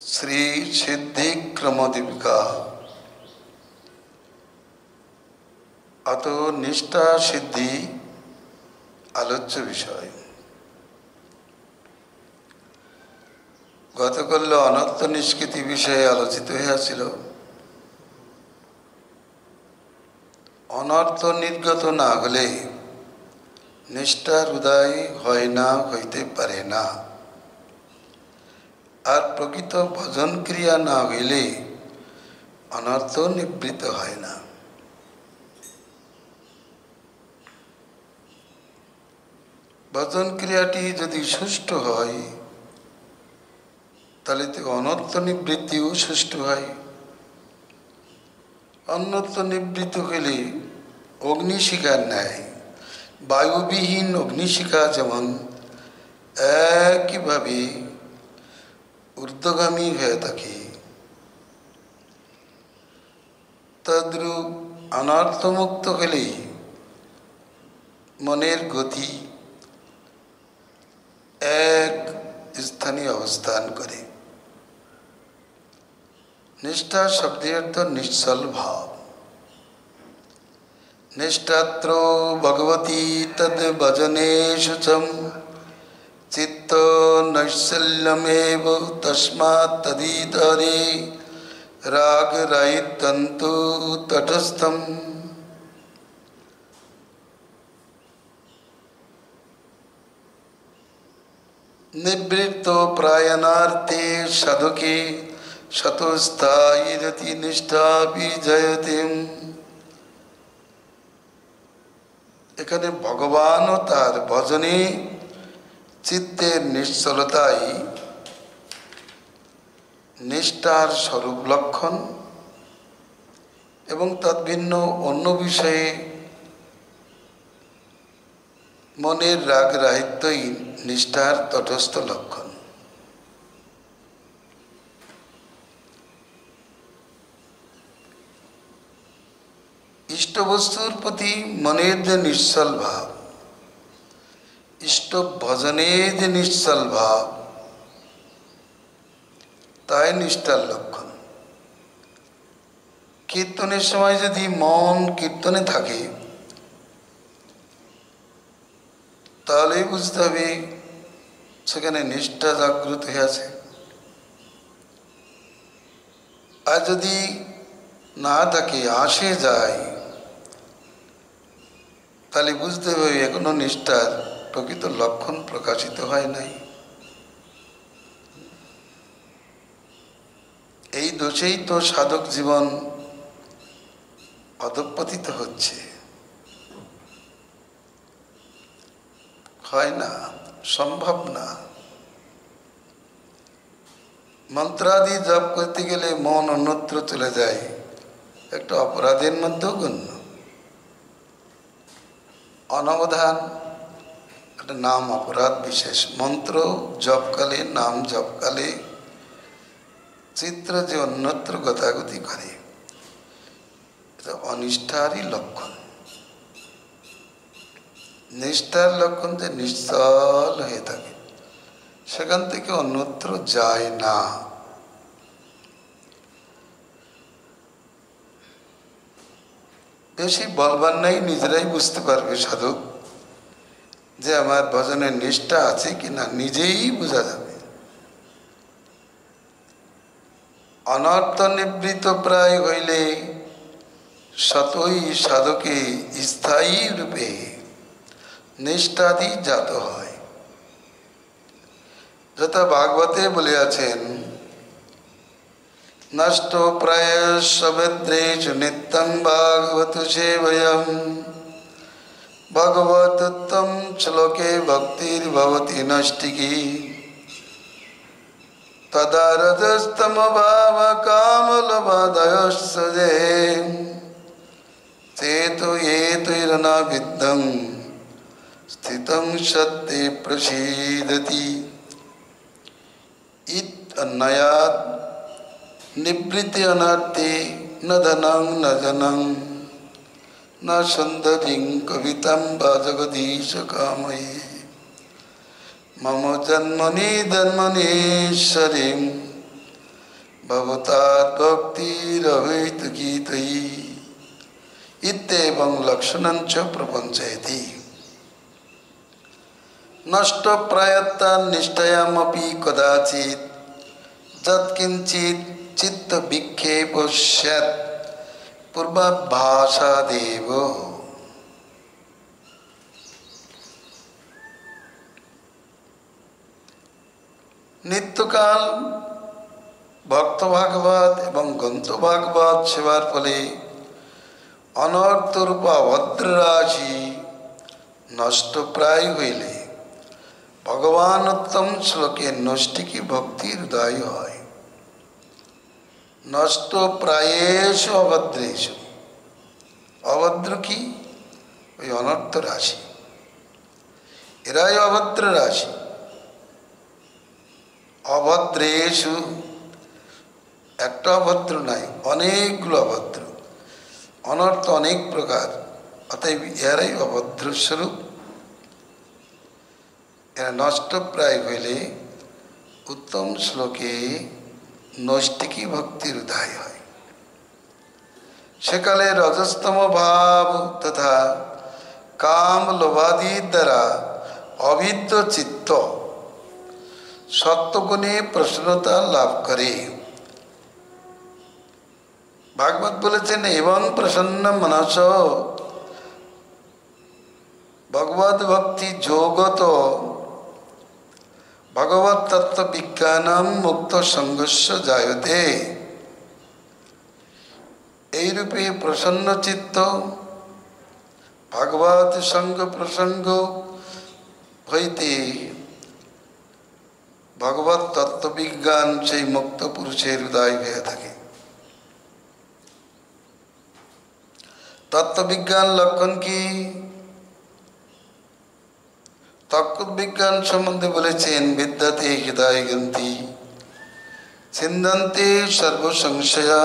শ্রী সিদ্ধি ক্রমদীপিকা অত নিষ্ঠা সিদ্ধি আলোচ্য বিষয়। গতকাল অনর্থ নিষ্কৃতি বিষয়ে আলোচিত হইয়াছিল। অনর্থ নির্গত না হলে নিষ্ঠার উদয় হয় না, হইতে পারে না। আর প্রকৃত ভজন ক্রিয়া না হইলে অনর্থ নিবৃত্ত হয় না। ভজন ক্রিয়াটি যদি সুষ্ঠু হয় তাহলে তো অনর্থ নিবৃত্তিও সুষ্ঠু হয়। অনর্থ নিবৃত্ত হইলে অগ্নিশিখার ন্যায় বায়ুবিহীন অগ্নিশিখা যেমন একইভাবে ঊর্ধ্বগামী হয়ে থাকে, তদ্রূপ অনর্থমুক্ত হলে মনের গতি এক স্থানে অবস্থান করে। নিষ্ঠা শব্দের অর্থ নিশ্চল ভাব। নিষ্ঠাত্র ভগবতী তদ ভজনে শুচম চিত্ত নৈশল্যমেব তস্মাৎ তদিতরে রাগ রাহিত্যন্তু তটস্থম। নিবৃত্ত প্রায়ণার্থে সাধকে শতস্থায়ী নিষ্ঠা বিজয়তে। এখানে ভগবান ও তার ভজনে চিত্তের নিশ্চলতাই নিষ্ঠার স্বরূপ লক্ষণ এবং তদ্ভিন্ন অন্য বিষয়ে মনের রাগ রাহিত্যই নিষ্ঠার তটস্থ লক্ষণ। ইষ্টবস্তুর প্রতি মনের যে নিশ্চল ভাব, ইষ্ট ভজনের যে নিশ্চল ভাব, তাই নিষ্ঠার লক্ষণ। কীর্তনের সময় যদি মন কীর্তনে থাকে তাহলেই বুঝতে হবে সেখানে নিষ্ঠা জাগ্রত হয়ে আছে। আর যদি না থাকে, আসে যায়, তাহলে বুঝতে হবে এখনো নিষ্ঠার প্রকৃত লক্ষণ প্রকাশিত হয় নাই। এই দোষেই তো সাধক জীবন অধঃপতিত হচ্ছে। হয় না, সম্ভব না। মন্ত্রাদি জপ করতে গেলে মন অন্যত্র চলে যায়, একটা অপরাধের মধ্যেও গণ্য। অনবধান একটা নাম অপরাধ বিশেষ। মন্ত্র জপকালে, নাম জপকালে চিত্র যে অন্যত্র গতাগতি করে, এটা অনিষ্ঠারই লক্ষণ। নিষ্ঠার লক্ষণ যে নিশ্চল হয়ে থাকে, সেখান থেকে অন্যত্র যায় না। বেশি বলবার নাই, নিজেরাই বুঝতে পারবে সাধক যে আমার ভজনের নিষ্ঠা আছে কিনা, নিজেই বোঝা যাবে। অনর্থ নিবৃত্ত প্রায় হইলে সতই সাধকে স্থায়ী রূপে নিষ্ঠাদি জাত হয়। যথা ভাগবতে বলিয়াছেন, নষ্ট প্রায় সবেদ্রেষু নিত্যং ভাগবত সেবয়ম ভগবতুত্তম শ্লোকে ভক্তির ভবতি নষ্টিকি তদা রজস্তম ভাব কামলবাদয়স্যজে চেতো এতৈরনা বিদ্ধং স্থিতং সত্যে প্রসীদতি। ইত অন্যায়াৎ নিবৃত্তি অনার্থে ন ধনং ন জনং ন সুন্দরীং কবিতাং বা জগদীশ কাময়ে মম জন্মনি জন্মনীশ্বরীং লক্ষণঞ্চ প্রপঞ্চয়তি নষ্ট প্রায়ত্তা নিষ্ঠায়ামপি কদাচিৎ যৎকিঞ্চিৎ চিত্ত বিক্ষেপ স্যাৎ পূর্বাভাসাদেব। নিত্যকাল ভক্ত ভাগবত এবং গ্রন্থ ভাগবত সেবার ফলে অনর্থরূপ অভদ্র রাশি নষ্ট প্রায় হইলে ভগবান উত্তম শ্লোকে নষ্টিকি ভক্তির উদয় হয়। নষ্ট প্রায়েষু অভদ্রেষু, অভদ্র কি? ওই অনর্থ রাশি, এরাই অভদ্র রাশি। অভদ্রেষু, একটা অভদ্র নাই, অনেকগুলো অভদ্র, অনর্থ অনেক প্রকার, অতএব এরাই অভদ্র স্বরূপ। এরা নষ্ট প্রায় হইলে উত্তম শ্লোকে নৈষ্ঠিকী ভক্তির উদয় হয়। সেকালে রজস্তম ভাব তথা কাম লোভাদি দ্বারা অভিদ্ধ চিত্ত সত্যগুণে প্রসন্নতা লাভ করে। ভাগবত বলেছেন এবং প্রসন্ন মনস ভগবত ভক্তি যোগত ভগবত তত্ত্ব বিজ্ঞানম মুক্ত সংঘর্ষ জায়তে। এইরূপে প্রসন্ন চিত্ত ভাগবত সঙ্গ প্রসঙ্গ হইতে ভগবত তত্ত্ববিজ্ঞান সেই মুক্ত পুরুষের উদয় হয়ে থাকে। তত্ত্ববিজ্ঞান লক্ষণ কি? তত্ত্ববিজ্ঞান সম্বন্ধে বলেছেন বিদ্যাতে হৃদয় গ্রন্থি ছিন্দন্তে সর্বসংশয়া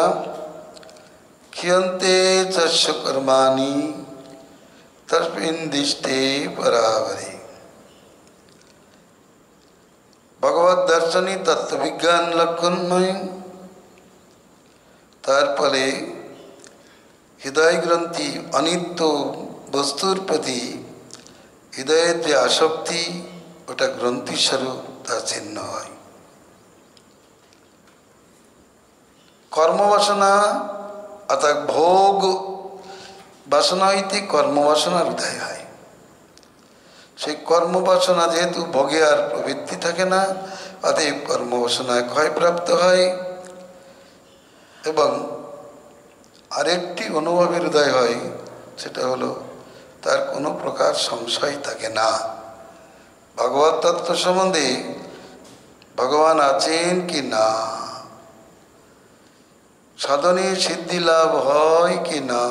ক্ষিয়ন্তে তস্য কর্মাণি তস্মিন দৃষ্টে পরাবরে। ভগবত দর্শনই তত্ত্ববিজ্ঞান লক্ষণ নয়। তার ফলে হৃদয় গ্রন্থি অনিত্য বস্তুর প্রতি হৃদয়ের যে আসক্তি, ওটা গ্রন্থি স্বরূপ তা ছিন্ন হয়। কর্মবাসনা অর্থাৎ ভোগ বাসনা হইতে কর্মবাসনার উদয় হয়। সেই কর্মবাসনা যেহেতু ভোগে আর প্রবৃত্তি থাকে না, অতএব কর্মবাসনায় ক্ষয়প্রাপ্ত হয় এবং আরেকটি অনুভবের উদয় হয়, সেটা হলো তার কোনো প্রকার সংশয় থাকে না। ভগবত তত্ত্ব সম্বন্ধে ভগবান আছেন কি না, সাধনে সিদ্ধি লাভ হয় কি না,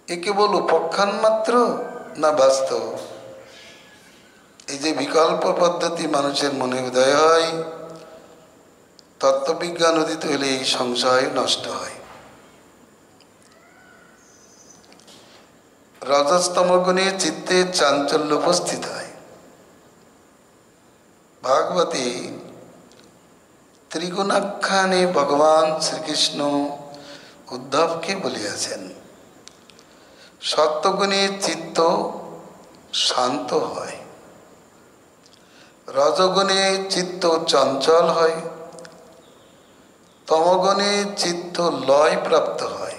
এ কেবল উপাখ্যান মাত্র না বাস্তব? এই যে বিকল্প পদ্ধতি মানুষের মনে উদয় হয়, তত্ত্ববিজ্ঞান উদিত হলে এই সংশয় নষ্ট হয়। রজস্তম গুণে চিত্তে চাঞ্চল্য উপস্থিত হয়। ভাগবতে ত্রিগুণাখ্যানে ভগবান শ্রীকৃষ্ণ উদ্ধবকে বলিয়াছেন, সত্যগুণে চিত্ত শান্ত হয়, রজগুণে চিত্ত চঞ্চল হয়, তমগুণে চিত্ত লয় প্রাপ্ত হয়।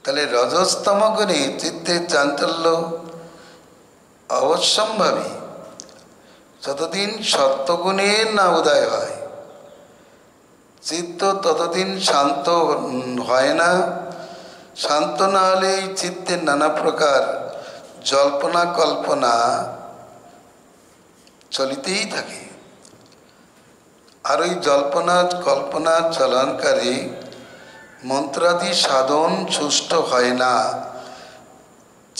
তাহলে রজস্তম গুণে চিত্তের চাঞ্চল্য অবশ্যম্ভাবী। যতদিন সত্যগুণের না উদয় হয়, চিত্ত ততদিন শান্ত হয় না। শান্ত না হলে এই চিত্তের নানা প্রকার জল্পনা কল্পনা চলিতেই থাকে। আর ওই জল্পনা কল্পনা চলনকারী মন্ত্রাদি সাধন সুষ্ঠু হয় না।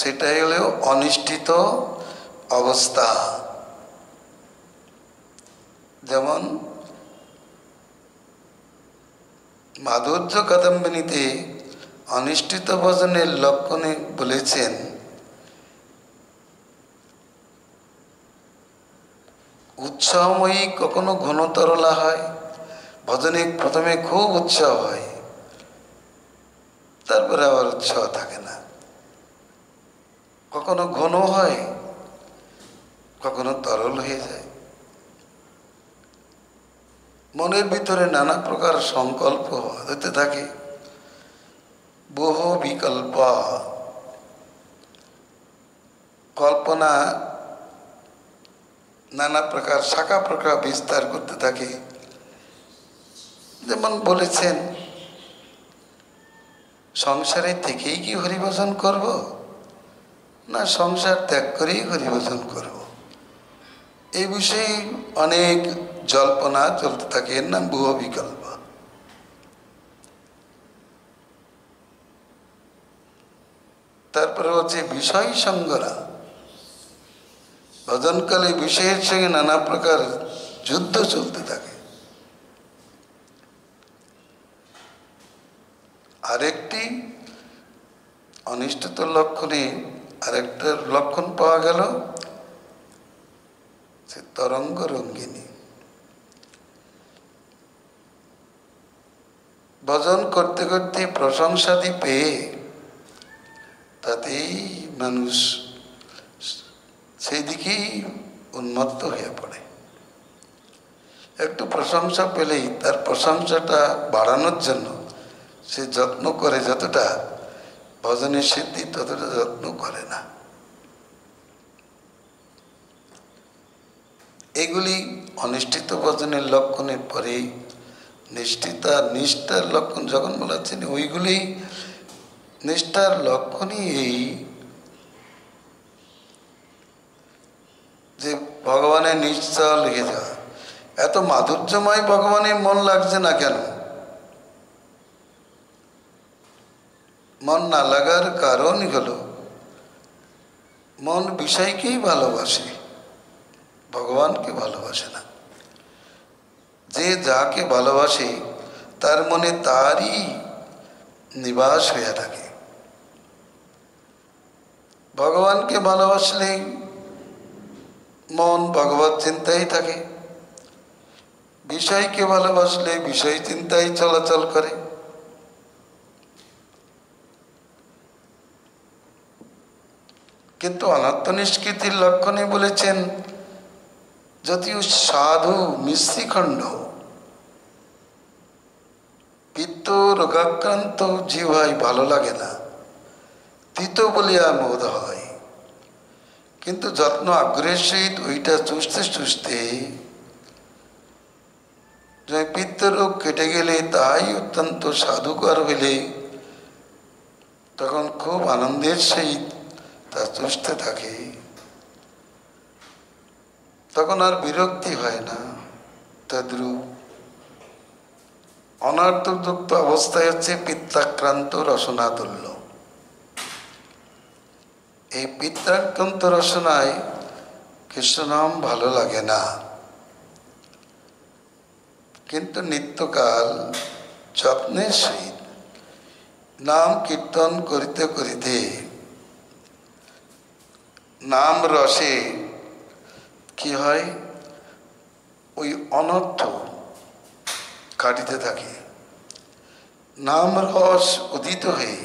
সেটাই হলো অনিষ্ঠিত অবস্থা। যেমন মাধুর্য কাদম্বিনীতে অনিষ্ঠিত ভজনের লক্ষণে বলেছেন, উৎসাহময়ী কখনো ঘনতরলা হয়, ভজনে প্রথমে খুব উৎসাহ হয়, তারপরে আবার উৎসাহ থাকে না। কখনো ঘন হয়, কখনো তরল হয়ে যায়। মনের ভিতরে নানা প্রকার সংকল্প হতে থাকে, বহু বিকল্প, কল্পনা নানা প্রকার শাখা প্রকার বিস্তার করতে থাকে। যেমন বলেছেন, সংসারে থেকেই কি হরিভজন করব, না সংসার ত্যাগ করেই হরিভজন করব, এই বিষয়ে অনেক জল্পনা চলতে থাকে। এর নাম বহু বিকল্প। তারপরে হচ্ছে বিষয় সঙ্গরা। ভজনকালে বিষয়ের সঙ্গে নানা প্রকার যুদ্ধ চলতে থাকে। আরেকটি অনিষ্টত লক্ষণে আরেকটা লক্ষণ পাওয়া গেল, সে তরঙ্গ রঙ্গিনী। ভজন করতে করতে প্রশংসাদি পেয়ে তাতেই মানুষ সেই দিকেই উন্মত্ত হয়ে পড়ে। একটু প্রশংসা পেলেই তার প্রশংসাটা বাড়ানোর জন্য সে যত্ন করে, যতটা ভজনের সিদ্ধি ততটা যত্ন করে না। এগুলি অনুষ্ঠিত ভজনের লক্ষণের পরেই নিষ্ঠার লক্ষণ যখন বলাচ্ছেন, ওইগুলি নিষ্ঠার লক্ষণই এই যে ভগবানের নিষ্ঠা লেগে যাওয়া। এত মাধুর্যময় ভগবানের মন লাগছে না কেন? মন না লাগার কারণই হলো মন বিষয়কেই ভালোবাসে, ভগবানকে ভালোবাসে না। যে যাকে ভালোবাসে তার মনে তারই নিবাস হয়ে থাকে। ভগবানকে ভালোবাসলে মন ভগবত চিন্তাই থাকে, বিষয়কে ভালোবাসলে বিষয় চিন্তাই চলাচল করে। কিন্তু অনাত্ম নিষ্কৃতির লক্ষণে বলেছেন, যদিও সাধু মিশ্রিখণ্ড পিত্ত রোগাক্রান্ত জিহ্বায় ভালো লাগে না, তিত বলিয়া বোধ হয়। কিন্তু যত্ন আগ্রহের সহিত ওইটা চুষতে চুষতে পিত্ত রোগ কেটে গেলে, তাই অত্যন্ত সাধুকর হইলে তখন খুব আনন্দের সহিত তা চুষতে থাকে। তখন আর বিরক্তি হয় না। তদ্রূপ অনার্থযুক্ত অবস্থায় হচ্ছে পিত্তাক্রান্ত রসনাতুল্য। এই পিত্তাক্রান্ত রসনায় কৃষ্ণনাম ভালো লাগে না। কিন্তু নিত্যকাল যত্নের সহিত নাম কীর্তন করিতে করিতে নাম রসে কি হয়, ওই অনর্থ কাটিতে থাকে। নাম রস উদিত হয়ে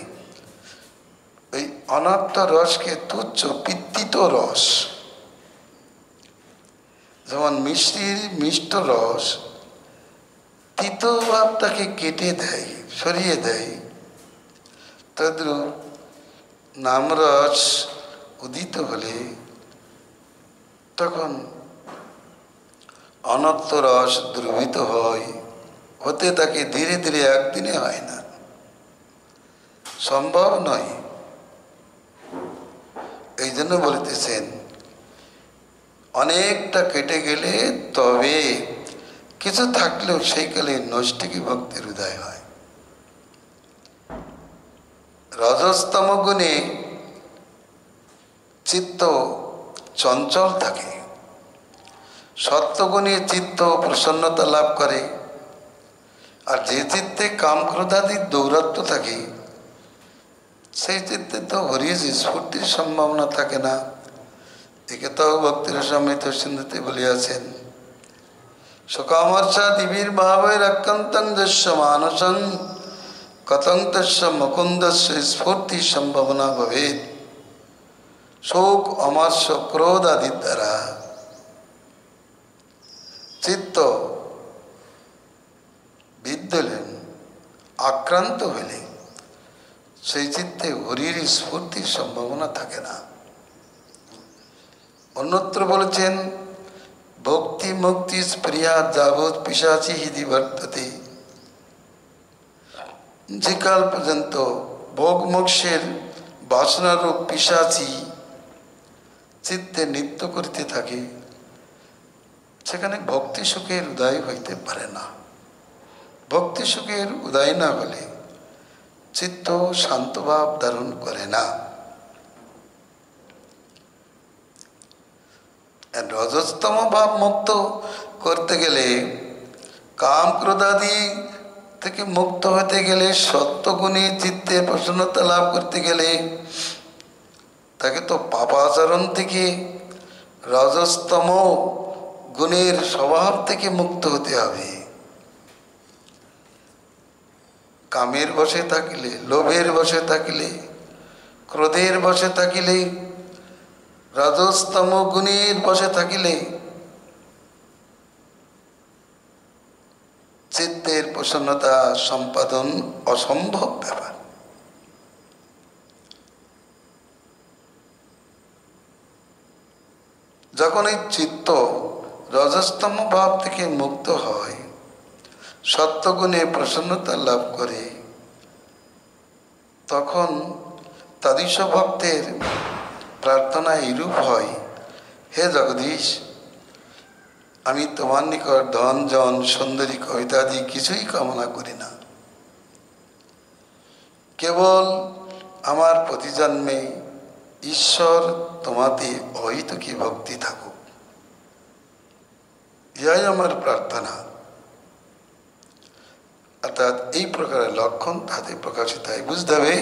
ওই অনর্থ রসকে তুচ্ছ পিত্তিত রস, যেমন মিষ্ট রস তিত ভাবটাকে কেটে দেয়, সরিয়ে দেয়, তদ্রূপ নামরস উদিত হলে তখন অনর্থ রস দ্রবীত হয়, হতে থাকে ধীরে ধীরে, একদিনে হয় না, সম্ভব নয়। এই জন্য বলিতেছেন, অনেকটা কেটে গেলে তবে কিছু থাকলেও সেই কালে নৈষ্ঠিকী ভক্তির উদয় হয়। রজস্তম গুণে চিত্ত চঞ্চল থাকে, সত্যগুণে চিত্ত প্রসন্নতা লাভ করে। আর যে চিত্তে কাম ক্রোধাদির দৌরাত্ম্য থাকে, সেই চিত্তে তো হরির স্ফূর্তির সম্ভাবনা থাকে না। একে তো ভক্তির সমৃত সিন্ধুতে বলিয়াছেন, সুকামর্ষা দিবির ভাবৈরাক্রান্তং যস্য মানসং কতং তস্য মুকুন্দস্য স্ফূর্তি সম্ভাবনা ভবেৎ। শোক অমর্ষ ক্রোধ আদি দ্বারা চিত্ত বিদ্যলেন আক্রান্ত হইলে সেই চিত্তে হরির স্ফূর্তির সম্ভাবনা থাকে না। অন্যত্র বলেছেন ভক্তি মুক্তি স্প্রিয়া যাবৎ পিশাচি হৃদি বর্ততে। যে কাল পর্যন্ত ভোগ মোক্ষের বাসনারূপ পিশাচি চিত্তে নৃত্য করিতে থাকে সেখানে ভক্তি সুখের উদয় হইতে পারে না। ভক্তি সুখের উদয় না হলে চিত্ত শান্তভাব ধারণ করে না। রজস্তম ভাব মুক্ত করতে গেলে, কাম ক্রোধাদি থেকে মুক্ত হতে গেলে, সত্যগুণী চিত্তের প্রসন্নতা লাভ করতে গেলে তাকে তো পাপাচরণ থেকে, রজস্তম গুণের স্বভাব থেকে মুক্ত হতে হবে। কামের বশে থাকিলে, লোভের বশে থাকিলে, ক্রোধের বশে থাকিলে, রজস্তম গুণের বশে থাকিলে চিত্তের প্রসন্নতা সম্পাদন অসম্ভব ব্যাপার। যখন এই চিত্ত রজস্তম ভাব থেকে মুক্ত হয়, সত্যগুণে প্রসন্নতা লাভ করে, তখন তাদৃশ ভক্তের প্রার্থনা এইরূপ হয়, হে জগদীশ, আমি তোমার নিকট ধন জন সুন্দরী কবিতাদি কিছুই কামনা করি না। কেবল আমার প্রতিজন্মে ঈশ্বর তোমাতে অহৈতুকী ভক্তি থাকুক, ইহাই আমার প্রার্থনা। অর্থাৎ এই প্রকারের লক্ষণ তাতে প্রকাশিত হয়। বুঝতে হবে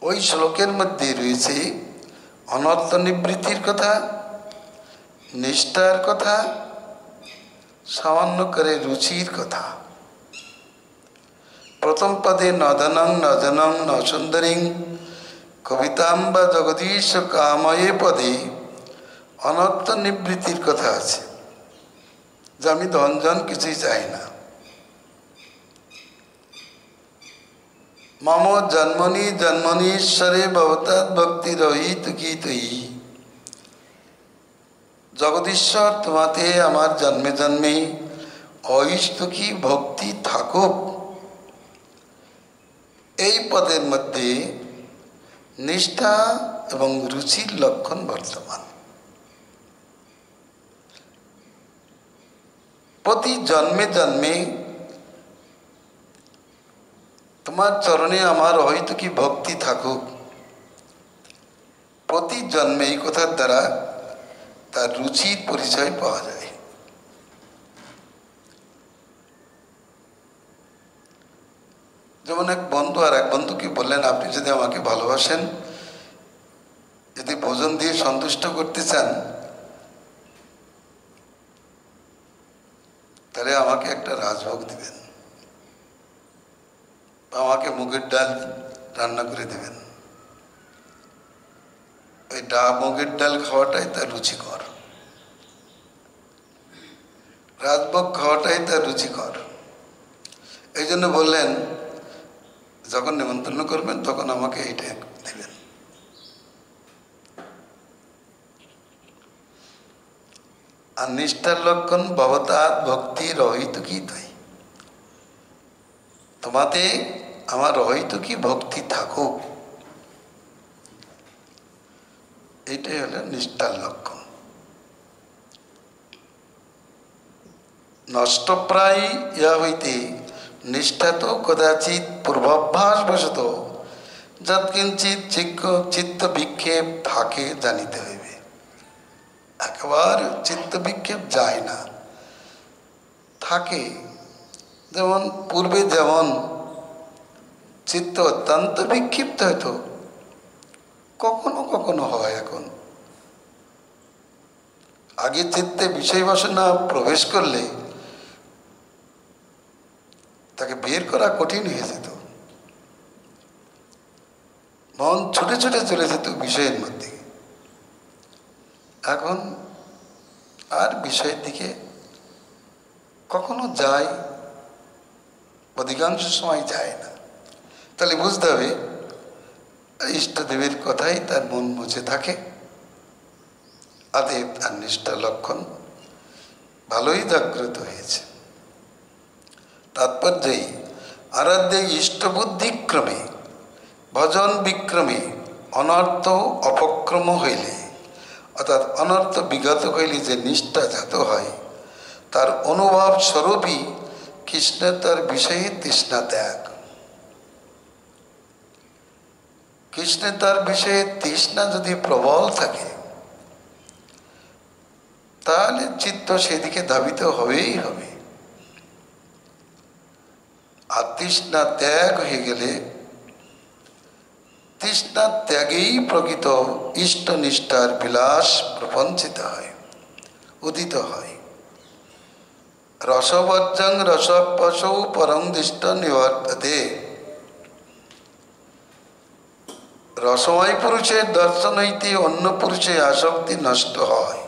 ওই শ্লোকের মধ্যে রয়েছে অনর্থ নিবৃত্তির কথা, নিষ্ঠার কথা, সামান্য করে রুচির কথা। প্রথম পদে নদনং নজনং ন সুন্দরীং কবিতাম বা জগদীশ কাময়ে পদে অনর্থ নিবৃত্তির কথা আছে, যে আমি ধনজন কিছুই চাই না। মম জন্মনি জন্মনীশ্বরে ভবতাৎ ভক্তি রহিতুকি তুই। জগদীশ্বর তোমাতে আমার জন্মে জন্মে অহিষ্টুকি ভক্তি থাকুক। এই পদের মধ্যে নিষ্ঠা এবং রুচির লক্ষণ বর্তমান। প্রতি জন্মে জন্মে তোমার চরণে আমার অহৈতুকী ভক্তি থাকুক। প্রতি জন্মে এই কথার দ্বারা তার রুচির পরিচয় পাওয়া যায়। যেমন এক বন্ধু আর এক বন্ধুকে বললেন, আপনি যদি আমাকে ভালোবাসেন, যদি ভোজন দিয়ে সন্তুষ্ট করতে চান, তাহলে আমাকে একটা রাজভোগ দিবেন, আমাকে মুগের ডাল রান্না করে দেবেন। ওই মুগের ডাল খাওয়াটাই তার রুচিকর, রাজভোগ খাওয়াটাই তার রুচিকর। এই জন্য বললেন, যখন নিমন্ত্রণ করবেন তখন আমাকে এইটা দেবেন। আর নিষ্ঠার লক্ষণ ভবতাৎ ভক্তির অহৈতুকী তুই। তোমাতে আমার অহৈতুকী ভক্তি থাকুক, এইটাই হলো নিষ্ঠার লক্ষণ। নষ্টপ্রায় ইয়া হইতে নিষ্ঠা তো কদাচিৎ পূর্বাভ্যাস বশত যৎকিঞ্চিৎ চিত্ত বিক্ষেপ থাকে জানিতে হইবে। একবার চিত্ত বিক্ষেপ যায় না, থাকে। যেমন পূর্বে যেমন চিত্ত অত্যন্ত বিক্ষিপ্ত হতো, কখনো কখনো হয় এখন, আগে চিত্তে বিষয় বাসনা প্রবেশ করলে তাকে বের করা কঠিন হয়ে যেত, মন ছুটে ছুটে চলে যেত বিষয়ের মধ্যে। এখন আর বিষয়ের দিকে কখনো যায়, অধিকাংশ সময় যায় না। তাহলে বুঝতে হবে ইষ্টদেবের কথাই তার মন মুছে থাকে, অতএব তার নিষ্ঠার লক্ষণ ভালোই জাগ্রত হয়েছে। তাৎপর্যই আরাধ্যে ইষ্টবুদ্ধিক্রমে ভজন বিক্রমে অনর্থ অপক্রম হইলে, অর্থাৎ অনর্থ বিগত হইলে যে নিষ্ঠা জাত হয়, তার অনুভব স্বরূপই কৃষ্ণের তার বিষয়ে তৃষ্ণা ত্যাগ। কৃষ্ণের তার বিষয়ে তৃষ্ণা যদি প্রবল থাকে, তাহলে চিত্ত সেদিকে ধাবিত হবেই হবে। আর তৃষ্ণা ত্যাগ হয়ে গেলে, তৃষ্ণা ত্যাগেই প্রকৃত ইষ্টনিষ্ঠার বিলাস প্রপঞ্চিত হয়, উদিত হয়। রসবজ্জং রসপশৌ পরং দৃষ্ট নিবর্ততে। রসময় পুরুষের দর্শন হইতে অন্য পুরুষে আসক্তি নষ্ট হয়।